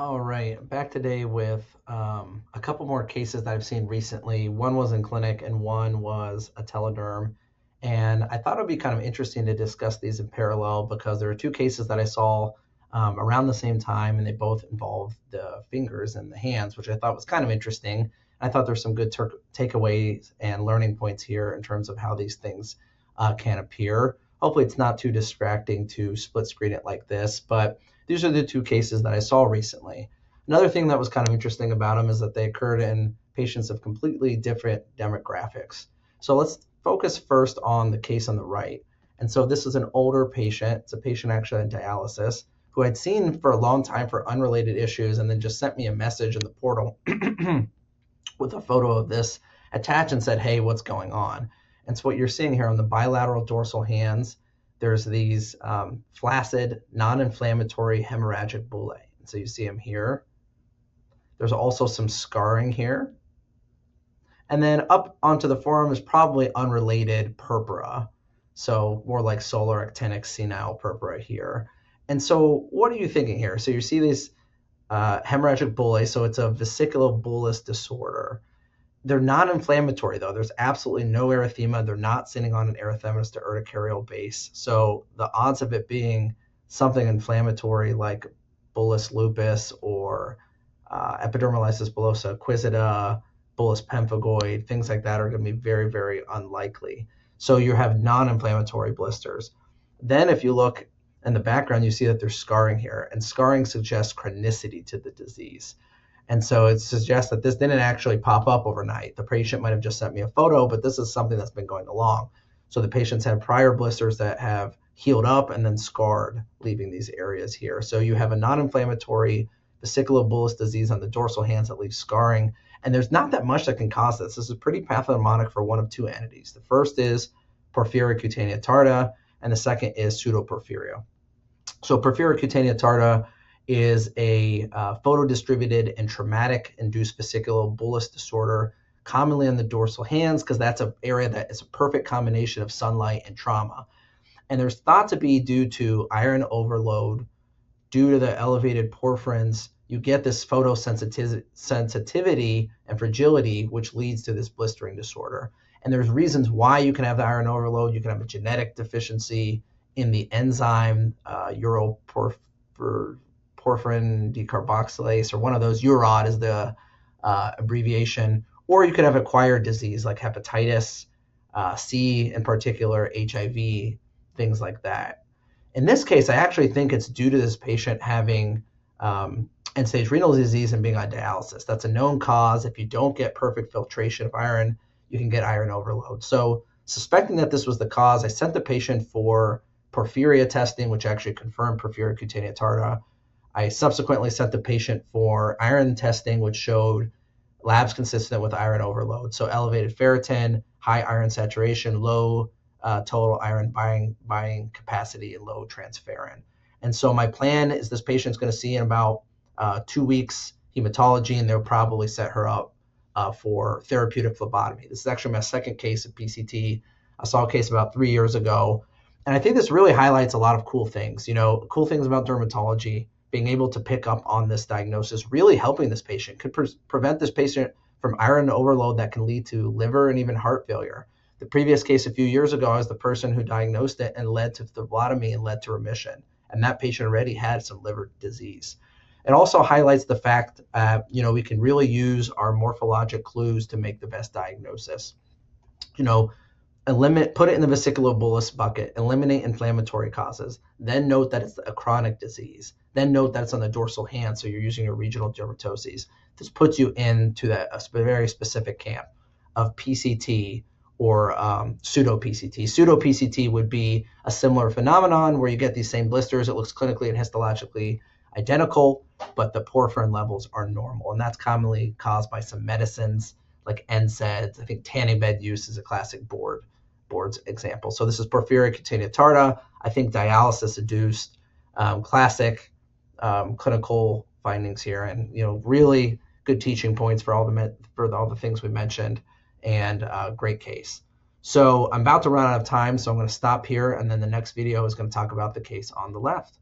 All right, back today with a couple more cases that I've seen recently. One was in clinic and one was a telederm. And I thought it would be kind of interesting to discuss these in parallel because there are two cases that I saw around the same time, and they both involved the fingers and the hands, which I thought was kind of interesting. I thought there's some good takeaways and learning points here in terms of how these things can appear. Hopefully, it's not too distracting to split screen it like this, but these are the two cases that I saw recently. Another thing that was kind of interesting about them is that they occurred in patients of completely different demographics. So let's focus first on the case on the right. And so this is an older patient. It's a patient actually on dialysis who I'd seen for a long time for unrelated issues and then just sent me a message in the portal with a photo of this attached and said, hey, what's going on? And so what you're seeing here on the bilateral dorsal hands, there's these flaccid, non-inflammatory hemorrhagic bullae. And so you see them here. There's also some scarring here. And then up onto the forearm is probably unrelated purpura. So more like solar actinic senile purpura here. And so what are you thinking here? So you see these hemorrhagic bullae. So it's a vesiculobullous disorder. They're non-inflammatory though. There's absolutely no erythema. They're not sitting on an erythematous to urticarial base. So the odds of it being something inflammatory like bullous lupus or epidermolysis bullosa acquisita, bullous pemphigoid, things like that are going to be very, very unlikely. So you have non-inflammatory blisters. Then if you look in the background, you see that there's scarring here, and scarring suggests chronicity to the disease. And so it suggests that this didn't actually pop up overnight. The patient might have just sent me a photo, but this is something that's been going along. So the patients had prior blisters that have healed up and then scarred, leaving these areas here. So you have a non-inflammatory vesiculobullous disease on the dorsal hands that leaves scarring. And there's not that much that can cause this. This is pretty pathognomonic for one of two entities. The first is porphyria cutanea tarda, and the second is pseudoporphyria. So porphyria cutanea tarda is a photodistributed and traumatic induced vesiculobullous disorder, commonly on the dorsal hands, because that's an area that is a perfect combination of sunlight and trauma. And there's thought to be due to iron overload, due to the elevated porphyrins. You get this photosensitivity and fragility, which leads to this blistering disorder. And there's reasons why you can have the iron overload. You can have a genetic deficiency in the enzyme porphyrin decarboxylase, or one of those. UROD is the abbreviation. Or you could have acquired disease like hepatitis C, in particular, HIV, things like that. In this case, I actually think it's due to this patient having end-stage renal disease and being on dialysis. That's a known cause. If you don't get perfect filtration of iron, you can get iron overload. So suspecting that this was the cause, I sent the patient for porphyria testing, which actually confirmed porphyria cutanea tarda. I subsequently sent the patient for iron testing, which showed labs consistent with iron overload. So elevated ferritin, high iron saturation, low total iron binding capacity, and low transferrin. And so my plan is this patient's going to see in about 2 weeks hematology, and they'll probably set her up for therapeutic phlebotomy. This is actually my second case of PCT. I saw a case about 3 years ago. And I think this really highlights a lot of cool things. Cool things about dermatology, being able to pick up on this diagnosis, really helping this patient, could prevent this patient from iron overload that can lead to liver and even heart failure. The previous case a few years ago, I was the person who diagnosed it and led to phlebotomy and led to remission. And that patient already had some liver disease. It also highlights the fact, we can really use our morphologic clues to make the best diagnosis. Put it in the vesiculobullous bucket, eliminate inflammatory causes, then note that it's a chronic disease, then note that it's on the dorsal hand, so you're using your regional dermatoses. This puts you into a very specific camp of PCT or pseudo-PCT. Pseudo-PCT would be a similar phenomenon where you get these same blisters. It looks clinically and histologically identical, but the porphyrin levels are normal, and that's commonly caused by some medicines like NSAIDs. I think tanning bed use is a classic board's example. So this is porphyria cutanea tarda. I think dialysis induced, classic clinical findings here, and really good teaching points for all the things we mentioned, and great case. So I'm about to run out of time, so I'm going to stop here, and then the next video is going to talk about the case on the left.